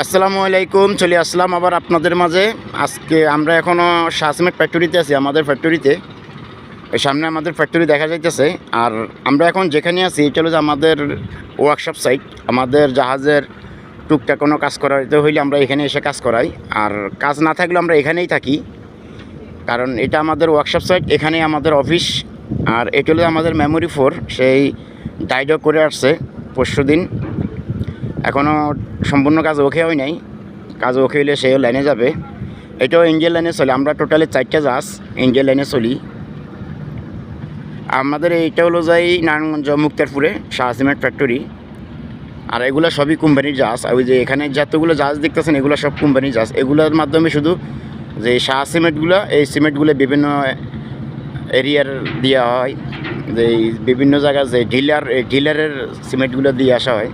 আসসালামু আলাইকুম, চলে আসলাম আবার আপনাদের মাঝে। আজকে আমরা এখনও শাহ সিমেন্ট ফ্যাক্টরিতে আছি। আমাদের ফ্যাক্টরিতে ওই সামনে আমাদের ফ্যাক্টরি দেখা যাইতেছে। আর আমরা এখন যেখানে আছি এটা হলো যে আমাদের ওয়ার্কশপ সাইট। আমাদের জাহাজের টুকটাক কোনো কাজ করাইতে হইলে আমরা এখানে এসে কাজ করাই, আর কাজ না থাকলে আমরা এখানেই থাকি, কারণ এটা আমাদের ওয়ার্কশপ সাইট, এখানেই আমাদের অফিস। আর এটা হলো আমাদের মেমোরি 4, সেই ডাইডক করে আসছে পরশু দিন। এখনও সম্পূর্ণ কাজ ওকে হয় নাই, কাজ ওকে হইলে সেও লাইনে যাবে। এটাও ইঞ্জিন লাইনে চলে। আমরা টোটালি 4টা জাহাজ ইঞ্জিন লাইনে চলি। আমাদের এইটা হলো যাই নারায়ণগঞ্জ মুক্তারপুরে শাহ সিমেন্ট ফ্যাক্টরি। আর এগুলো সবই কোম্পানির জাহাজ। ওই যে এখানে যতগুলো জাহাজ দেখতেছেন এগুলো সব কোম্পানির জাহাজ। এগুলোর মাধ্যমে শুধু যে শাহ সিমেন্টগুলো, এই সিমেন্টগুলো বিভিন্ন এরিয়ার দেওয়া হয়, যে বিভিন্ন জায়গায় যে ডিলারের সিমেন্টগুলো দিয়ে আসা হয়।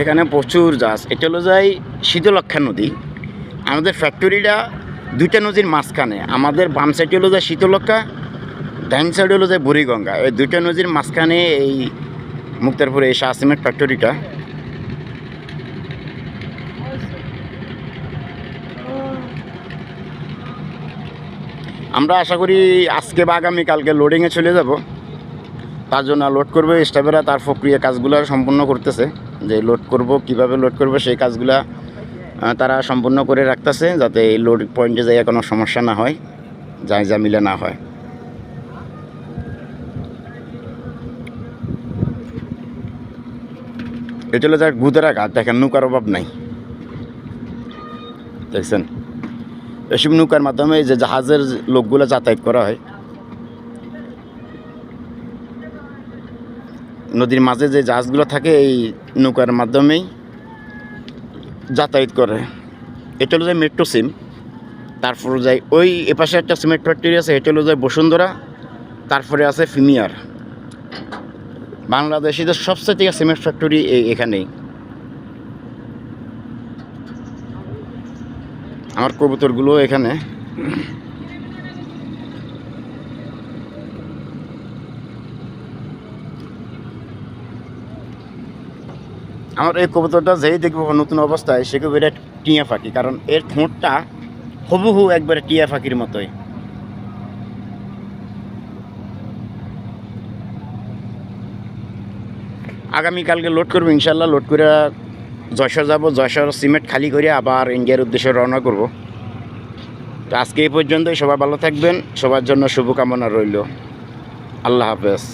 এখানে প্রচুর জাহাজ। এটা হলো যাই শীতলক্ষা নদী। আমাদের ফ্যাক্টরিটা 2টা নদীর মাঝখানে। আমাদের বাম সাইডে হলো যায় শীতলক্ষা, ডাইন সাইডে হলো যায় বুড়িগঙ্গা। এই 2টা নদীর মাঝখানে এই মুক্তারপুরে এই শাহ সিমেন্ট ফ্যাক্টরিটা। আমরা আশা করি আজকে বা আগামীকালকে লোডিংয়ে চলে যাব। তার জন্য লোড করবে স্টাফেরা, তার প্রক্রিয়া কাজগুলো সম্পূর্ণ করতেছে। যে লোড করব, কিভাবে লোড করব, সেই কাজগুলা তারা সম্পূর্ণ করে রাখতেছে, যাতে এই লোড পয়েন্টে যাইয়া কোনো সমস্যা না হয়, ঝামেলা না হয়। এটা হলো যার গুদারা ঘাট। দেখেন নৌকার অভাব নাই, দেখছেন। এসব নৌকার মাধ্যমে যে জাহাজের লোকগুলো যাতায়াত করা হয়, নদীর মাঝে যে জাহাজগুলো থাকে এই নৌকার মাধ্যমেই যাতায়াত করে। এটা হলো যায় মেট্রো সিম। তারপর যাই ওই এপাশে একটা সিমেন্ট ফ্যাক্টরি আছে, এটা হলো যায় বসুন্ধরা। তারপরে আছে প্রিমিয়ার। বাংলাদেশিদের সবচেয়ে থেকে সিমেন্ট ফ্যাক্টরি এখানেই। আমার কবুতরগুলো এখানে। আমার এই কবুতরটা যেই দেখবো নতুন অবস্থায় সে কেউ এটা টিয়া পাখি, কারণ এর ঠোঁটটা হুবহু একবারে টিয়া পাখির মতোই। আগামীকালকে লোড করবো ইনশাল্লাহ। লোড করে যশোর যাব, যশোর সিমেন্ট খালি করে আবার ইন্ডিয়ার উদ্দেশ্যে রওনা করব। তো আজকে এই পর্যন্তই। সবাই ভালো থাকবেন, সবার জন্য শুভকামনা রইল। আল্লাহ হাফেজ।